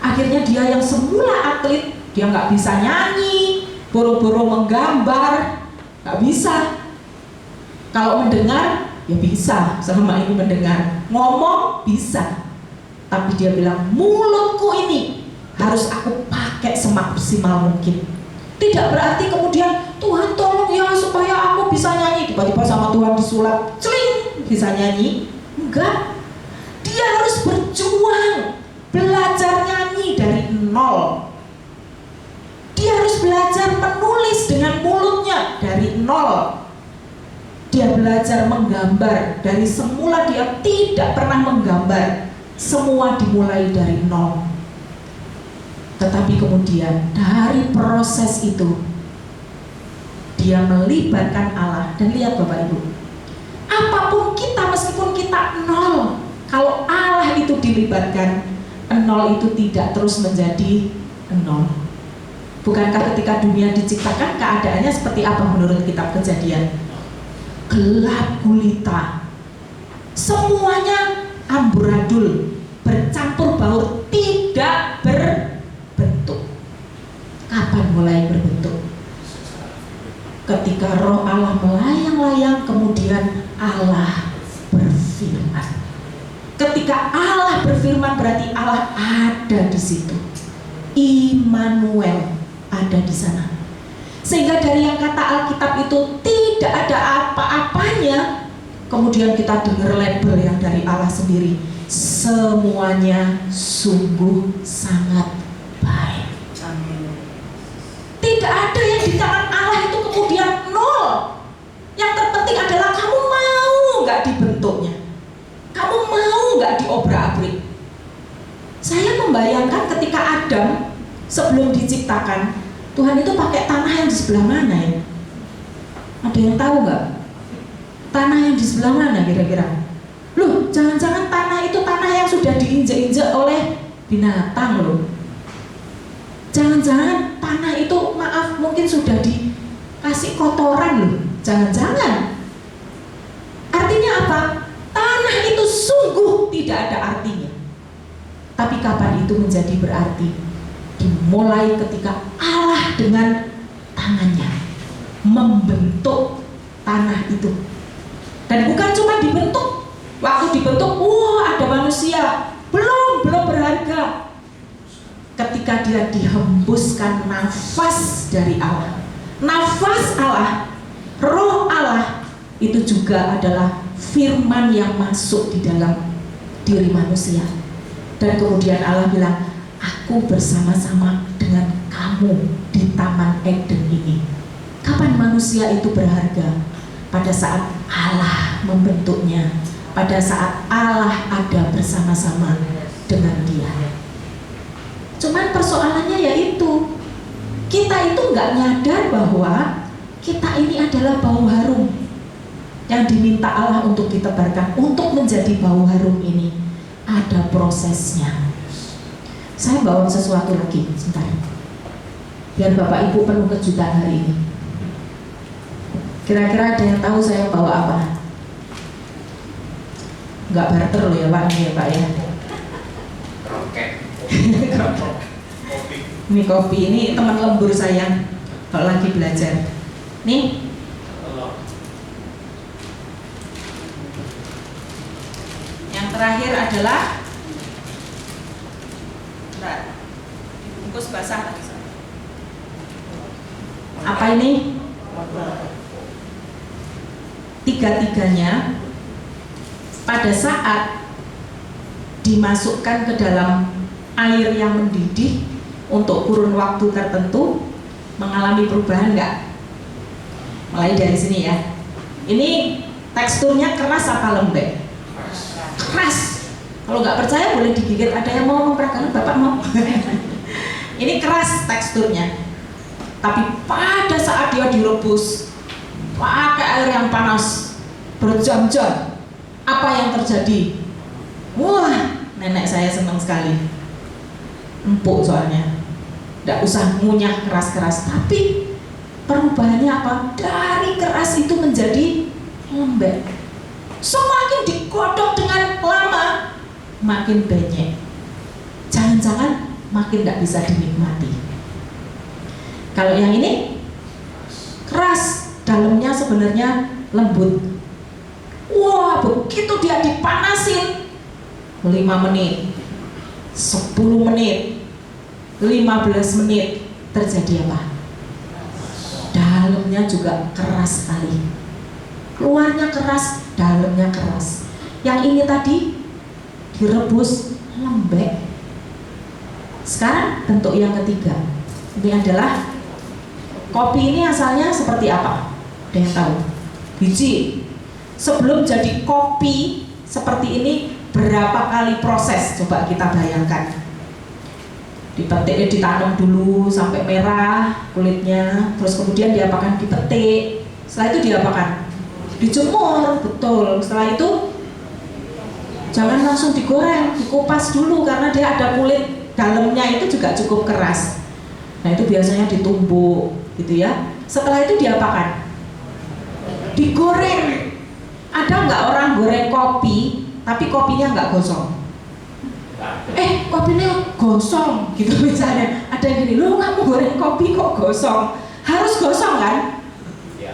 Akhirnya dia yang semula atlet, dia nggak bisa nyanyi, boro-boro menggambar, nggak bisa. Kalau mendengar, ya bisa, selama ini mendengar. Ngomong, bisa. Tapi dia bilang, mulutku ini harus aku pakai semaksimal mungkin. Tidak berarti kemudian, Tuhan tolong ya supaya aku bisa nyanyi. Tiba-tiba sama Tuhan disulap, celing, bisa nyanyi. Enggak. Dia harus berjuang, belajar nyanyi dari nol. Dia harus belajar menulis dengan mulutnya dari nol. Dia belajar menggambar, dari semula dia tidak pernah menggambar. Semua dimulai dari nol. Tetapi kemudian dari proses itu dia melibatkan Allah. Dan lihat Bapak Ibu, apapun kita, meskipun kita nol, kalau Allah itu dilibatkan, nol itu tidak terus menjadi nol. Bukankah ketika dunia diciptakan keadaannya seperti apa menurut kitab Kejadian? Gelap gulita, semuanya amburadul, bercampur baur, tidak berbentuk. Kapan mulai berbentuk? Ketika roh Allah melayang-layang, kemudian Allah berfirman. Ketika Allah berfirman berarti Allah ada di situ. Immanuel ada di sana. Sehingga dari yang kata Alkitab itu tidak ada apa-apanya, kemudian kita dengar label yang dari Allah sendiri, semuanya sungguh sangat baik. Tidak ada yang di tangan Allah itu kemudian nol. Yang terpenting adalah kamu mau nggak dibentuknya, kamu mau nggak diobrak-abrik. Saya membayangkan ketika Adam sebelum diciptakan, Tuhan itu pakai tanah yang di sebelah mana ya? Ada yang tahu nggak? Tanah yang di sebelah mana kira-kira? Loh, jangan-jangan tanah itu tanah yang sudah diinjak-injak oleh binatang loh. Jangan-jangan tanah itu, maaf, mungkin sudah dikasih kotoran loh. Jangan-jangan. Artinya apa? Tanah itu sungguh tidak ada artinya. Tapi kapan itu menjadi berarti? Dimulai ketika Allah dengan tangannya membentuk tanah itu. Dan bukan cuma dibentuk. Waktu dibentuk, wah ada manusia. Belum berharga. Ketika dia dihembuskan nafas dari Allah. Nafas Allah, roh Allah, itu juga adalah firman yang masuk di dalam diri manusia. Dan kemudian Allah bilang, aku bersama-sama dengan kamu di Taman Eden ini. Kapan manusia itu berharga? Pada saat Allah membentuknya, pada saat Allah ada bersama-sama dengan dia. Cuman persoalannya yaitu, kita itu nggak nyadar bahwa kita ini adalah bau harum yang diminta Allah untuk ditebarkan. Untuk menjadi bau harum ini ada prosesnya. Saya bawa sesuatu lagi, sebentar, biar Bapak Ibu penuh kejutan hari ini. Kira-kira ada yang tahu saya bawa apa? Nggak barter loh ya Pak, ini ya Pak ya. Ini kopi, ini teman lembur saya kalau lagi belajar. Nih. Yang terakhir adalah bungkus basah. Apa ini? Tiga-tiganya pada saat dimasukkan ke dalam air yang mendidih untuk kurun waktu tertentu mengalami perubahan enggak? Mulai dari sini ya. Ini teksturnya keras apa lembek? Keras. Kalau nggak percaya boleh digigit. Ada yang mau mempraktikkan? Bapak mau? Ini keras teksturnya. Tapi pada saat dia direbus pakai air yang panas berjam-jam, apa yang terjadi? Wah, nenek saya senang sekali. Empuk soalnya. Nggak usah ngunyah keras-keras, tapi perubahannya apa? Dari keras itu menjadi lembek. Semakin digodok dengan lama, makin banyak. Jangan-jangan makin nggak bisa dinikmati. Kalau yang ini keras, dalamnya sebenarnya lembut. Wah, begitu dia dipanasin 5 menit, 10 menit, 15 menit, terjadi apa? Dalamnya juga keras sekali. Luarnya keras, dalamnya keras. Yang ini tadi direbus lembek. Sekarang bentuk yang ketiga. Ini adalah kopi. Ini asalnya seperti apa? Ada yang tahu? Biji. Sebelum jadi kopi seperti ini berapa kali proses? Coba kita bayangkan. Dipetik, ditanam dulu sampai merah kulitnya, terus kemudian diapakan? Dipetik. Setelah itu diapakan? Dijemur, betul. Setelah itu jangan langsung digoreng, dikupas dulu karena dia ada kulit dalamnya itu juga cukup keras. Nah itu biasanya ditumbuk, gitu ya. Setelah itu diapakan? Digoreng. Ada nggak orang goreng kopi, tapi kopinya nggak gosong? Kopinya gosong, gitu misalnya. Ada yang gini, loh kamu goreng kopi kok gosong? Harus gosong kan?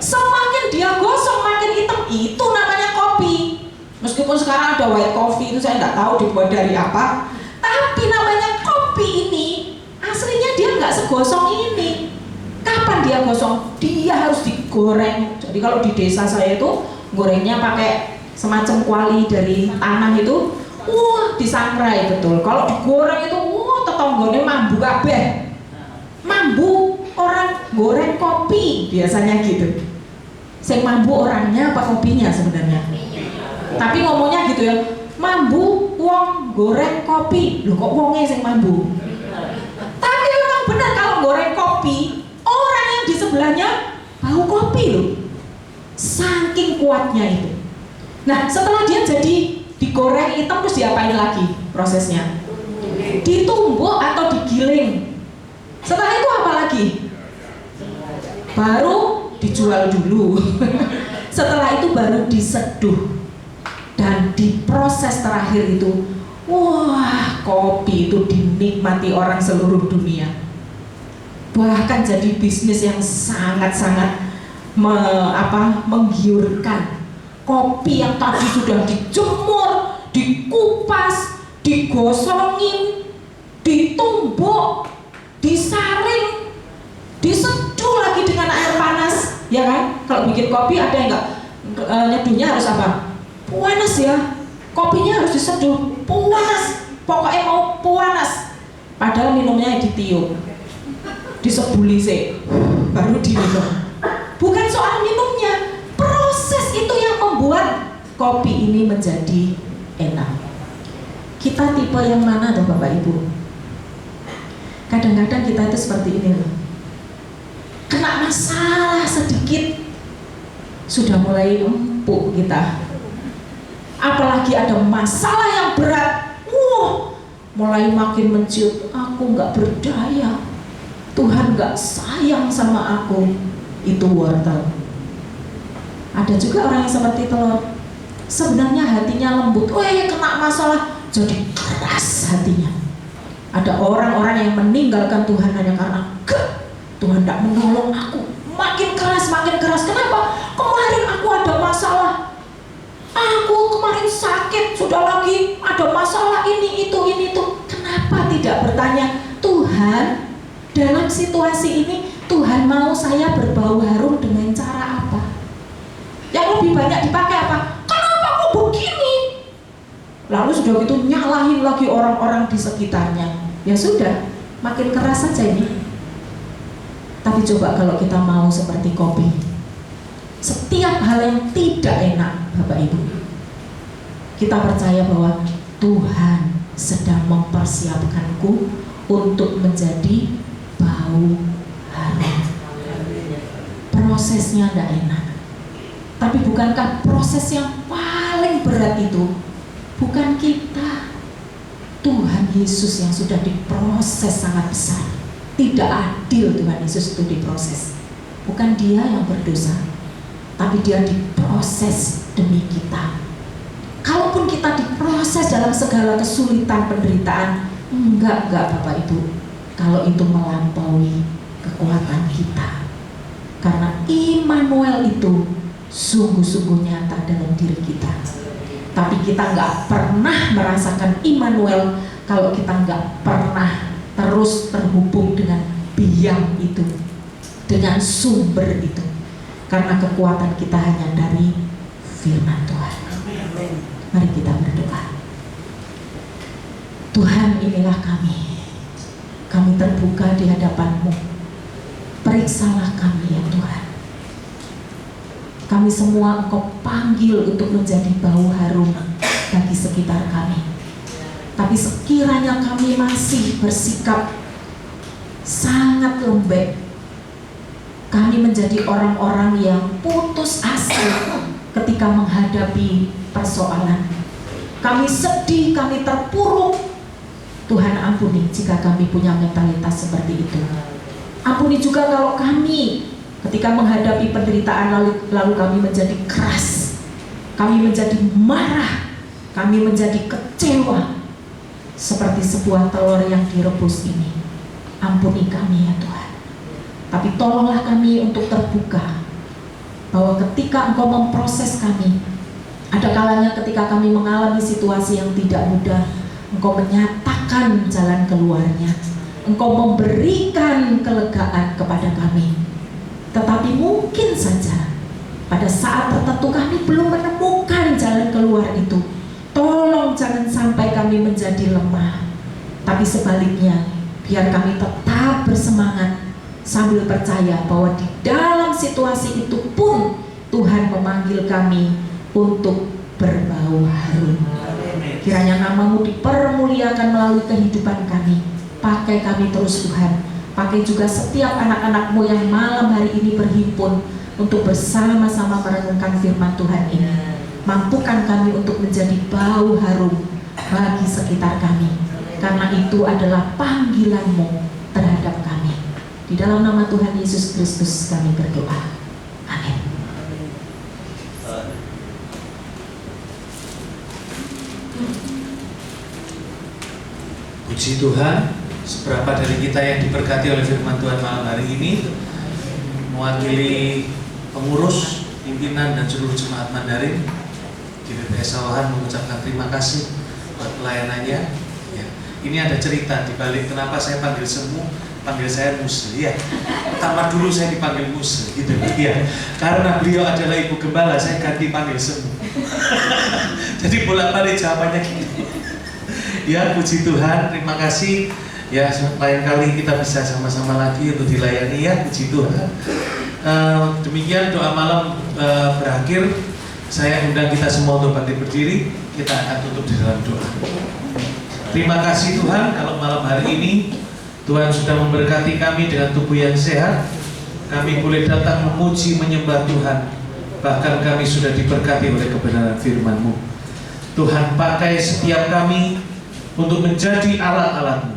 Semakin dia gosong, makin hitam. Itu namanya kopi. Meskipun sekarang ada white coffee, itu saya nggak tahu dibuat dari apa. Tapi namanya kopi ini, aslinya dia nggak segosong ini. Kapan dia gosong? Dia harus digoreng. Jadi kalau di desa saya itu gorengnya pakai semacam kuali dari tanah itu, disangrai betul. Kalau digoreng itu, tetonggone mambu kabeh. Mambu orang goreng kopi biasanya gitu. Sing mambu orangnya apa kopinya sebenarnya? Tapi ngomongnya gitu ya, mambu wong goreng kopi. Loh kok wongnya sing mambu? Tapi memang benar kalau goreng kopi, orang yang di sebelahnya bau kopi loh. Saking kuatnya itu. Nah setelah dia jadi digoreng hitam, terus diapain lagi prosesnya? Ditumbuk atau digiling? Setelah itu apa lagi? Baru dijual dulu. Setelah itu baru diseduh. Dan di proses terakhir itu, wah, kopi itu dinikmati orang seluruh dunia. Bahkan jadi bisnis yang sangat-sangat menggiurkan. Kopi yang tadi sudah dijemur, dikupas, digosongin, ditumbuk, disaring, diseduh lagi dengan air panas, ya kan? Kalau bikin kopi ada yang enggak nyeduhnya harus apa? Panas ya, kopinya harus diseduh, panas, pokoknya mau panas. Padahal minumnya ditiup, disebuli sih, baru diminum. Bukan soal minumnya, proses itu yang membuat kopi ini menjadi enak. Kita tipe yang mana tuh Bapak Ibu? Kadang-kadang kita itu seperti ini loh. Kena masalah sedikit sudah mulai empuk kita. Apalagi ada masalah yang berat, mulai makin menciut, aku nggak berdaya, Tuhan nggak sayang sama aku. Itu wortel. Ada juga orang yang seperti telur, sebenarnya hatinya lembut, kena masalah jadi keras hatinya. Ada orang-orang yang meninggalkan Tuhan hanya karena Tuhan tidak menolong aku, makin keras. Kenapa? Kemarin aku ada masalah, aku kemarin sakit, sudah lagi ada masalah ini itu. Kenapa tidak bertanya, Tuhan, dalam situasi ini Tuhan mau saya berbau harum dengan cara apa? Yang lebih banyak dipakai apa? Kenapa kok begini? Lalu sudah gitu nyalahin lagi orang-orang di sekitarnya. Ya sudah, makin keras saja ini. Tapi coba kalau kita mau seperti kopi, setiap hal yang tidak enak, Bapak Ibu, kita percaya bahwa Tuhan sedang mempersiapkanku untuk menjadi bau harum. Prosesnya tidak enak, tapi bukankah proses yang paling berat itu bukan kita, Tuhan Yesus yang sudah diproses sangat besar. Tidak adil Tuhan Yesus itu diproses. Bukan dia yang berdosa, tapi dia diproses demi kita. Kalaupun kita diproses dalam segala kesulitan, penderitaan, enggak Bapak Ibu, kalau itu melampaui kekuatan kita. Karena Immanuel itu sungguh-sungguh nyata dalam diri kita. Tapi kita nggak pernah merasakan Immanuel kalau kita nggak pernah terus terhubung dengan biang itu, dengan sumber itu. Karena kekuatan kita hanya dari firman Tuhan. Mari kita berdoa. Tuhan, inilah kami. Kami terbuka di hadapan-Mu. Periksalah kami ya Tuhan. Kami semua Engkau panggil untuk menjadi bau harum bagi sekitar kami. Tapi sekiranya kami masih bersikap sangat lembek, kami menjadi orang-orang yang putus asa ketika menghadapi persoalan. Kami sedih, kami terpuruk. Tuhan ampuni jika kami punya mentalitas seperti itu. Ampuni juga kalau kami ketika menghadapi penderitaan lalu kami menjadi keras, kami menjadi marah, kami menjadi kecewa seperti sebuah telur yang direbus ini. Ampuni kami ya Tuhan. Tapi tolonglah kami untuk terbuka bahwa ketika Engkau memproses kami, ada kalanya ketika kami mengalami situasi yang tidak mudah, Engkau menyatakan jalan keluarnya, Engkau memberikan kelegaan kepada kami. Tetapi mungkin saja pada saat tertentu kami belum menemukan jalan keluar itu. Tolong jangan sampai kami menjadi lemah, tapi sebaliknya biar kami tetap bersemangat sambil percaya bahwa di dalam situasi itu pun Tuhan memanggil kami untuk berbau harum. Kiranya nama-Mu dipermuliakan melalui kehidupan kami. Pakai kami terus Tuhan. Pakai juga setiap anak-anak-Mu yang malam hari ini berhimpun untuk bersama-sama merenungkan firman Tuhan ini. Mampukan kami untuk menjadi bau harum bagi sekitar kami. Karena itu adalah panggilan-Mu terhadap kami. Di dalam nama Tuhan Yesus Kristus kami berdoa. Amin. Puji Tuhan, seberapa dari kita yang diberkati oleh firman Tuhan malam hari ini, mewakili pengurus, pimpinan dan seluruh jemaat Mandarin di BPS Sawahan mengucapkan terima kasih buat pelayanannya. Ya. Ini ada cerita di balik kenapa saya panggil saya Muse. Ya. Pertama dulu saya dipanggil Muse, gitu ya. Karena beliau adalah ibu gembala, saya ganti panggil Semu. Jadi bolak-balik jawabannya gitu. Ya, puji Tuhan, terima kasih. Ya, lain kali kita bisa sama-sama lagi untuk dilayani ya, puji Tuhan. Demikian doa malam berakhir. Saya undang kita semua untuk bangkit berdiri. Kita akan tutup di dalam doa. Terima kasih Tuhan, kalau malam hari ini Tuhan sudah memberkati kami dengan tubuh yang sehat. Kami boleh datang memuji, menyembah Tuhan. Bahkan kami sudah diberkati oleh kebenaran firman-Mu. Tuhan, pakai setiap kami untuk menjadi alat-alat-Mu.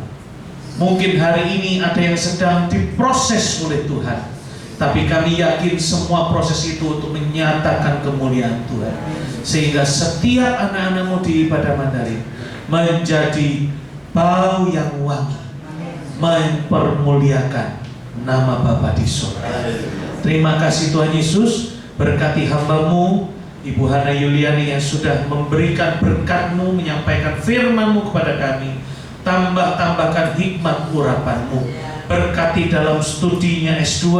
Mungkin hari ini ada yang sedang diproses oleh Tuhan, tapi kami yakin semua proses itu untuk menyatakan kemuliaan Tuhan. Sehingga setiap anak-anak-Mu di ibadah Mandarin menjadi bau yang wangi, mempermuliakan nama Bapa di surga. Terima kasih Tuhan Yesus, berkati hamba-Mu Ibu Hana Yuliani yang sudah memberikan berkat-Mu, menyampaikan firman-Mu kepada kami. Tambahkan hikmat urapan-Mu. Berkati dalam studinya S2,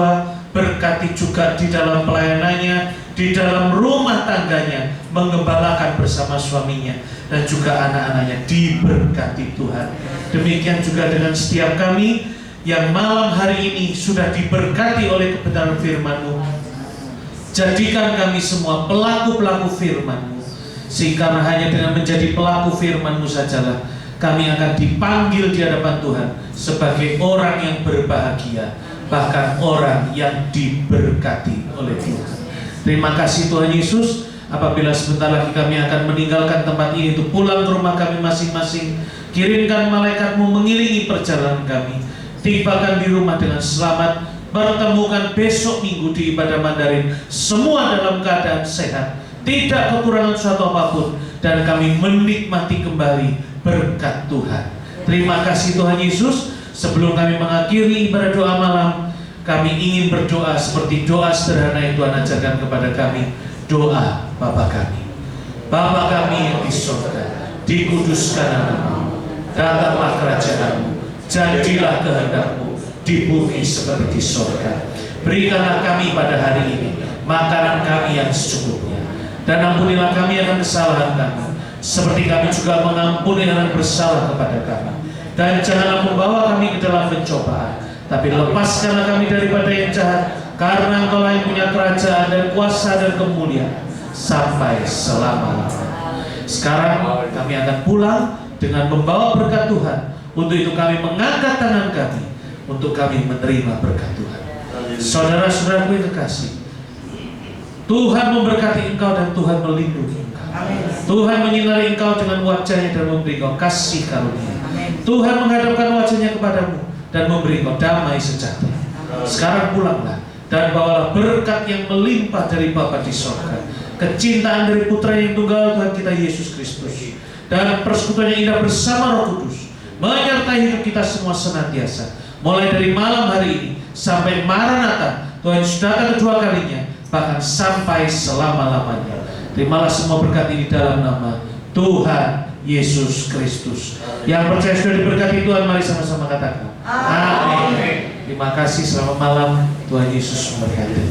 berkati juga di dalam pelayanannya, di dalam rumah tangganya, menggembalakan bersama suaminya dan juga anak-anaknya, diberkati Tuhan. Demikian juga dengan setiap kami yang malam hari ini sudah diberkati oleh kebenaran firman-Mu. Jadikan kami semua pelaku-pelaku firman-Mu, sehingga hanya dengan menjadi pelaku firman-Mu sajalah kami akan dipanggil di hadapan Tuhan sebagai orang yang berbahagia, bahkan orang yang diberkati oleh Tuhan. Terima kasih Tuhan Yesus. Apabila sebentar lagi kami akan meninggalkan tempat ini untuk pulang ke rumah kami masing-masing, kirimkan malaikat-Mu mengiringi perjalanan kami. Tibakan di rumah dengan selamat, pertemukan besok minggu di ibadah Mandarin semua dalam keadaan sehat, tidak kekurangan suatu apapun, dan kami menikmati kembali berkat Tuhan. Terima kasih Tuhan Yesus. Sebelum kami mengakhiri ibadah doa malam, kami ingin berdoa seperti doa sederhana yang Tuhan ajarkan kepada kami. Doa Bapa kami. Bapa kami yang di surga, dikuduskan nama-Mu, datanglah kerajaan-Mu, jadilah kehendak-Mu di bumi seperti di surga. Berikanlah kami pada hari ini makanan kami yang secukupnya, dan ampunilah kami akan kesalahan kami, seperti kami juga mengampuni yang bersalah kepada kami. Dan janganlah membawa kami ke dalam pencobaan, tapi lepaskanlah kami daripada yang jahat, karena Engkau yang punya kerajaan dan kuasa dan kemuliaan sampai selama-lamanya. Sekarang kami akan pulang dengan membawa berkat Tuhan. Untuk itu kami mengangkat tangan kami untuk kami menerima berkat Tuhan. Saudara-saudaraku yang terkasih, Tuhan memberkati engkau dan Tuhan melindungi engkau. Tuhan menyinari engkau dengan wajahnya dan memberi engkau kasih karunia. Tuhan menghadapkan wajahnya kepadamu dan memberi engkau damai sejahtera. Sekarang pulanglah dan bawalah berkat yang melimpah dari Bapa di surga, kecintaan dari Putra yang tunggal Tuhan kita Yesus Kristus, dan persekutuan yang indah bersama Roh Kudus menyertai hidup kita semua senantiasa, mulai dari malam hari ini sampai Maranatha, Tuhan Yesus datang kedua kalinya, bahkan sampai selama-lamanya. Terimalah semua berkat ini dalam nama Tuhan Yesus Kristus. Yang percaya sudah diberkati Tuhan, mari sama-sama katakan amin. Terima kasih, selamat malam. Tuhan Yesus memberkati.